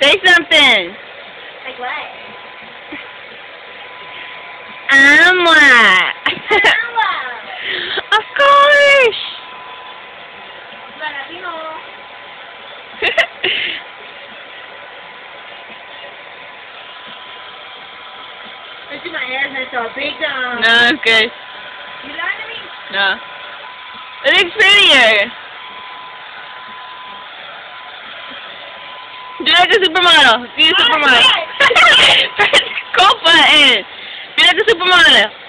Say something. Like what? Ama. Of course. Look at my ass, I saw big No, it's good. You lying to me? No. It looks prettier. Do like a supermodel. Do a supermodel. Press the go button. Do like a supermodel.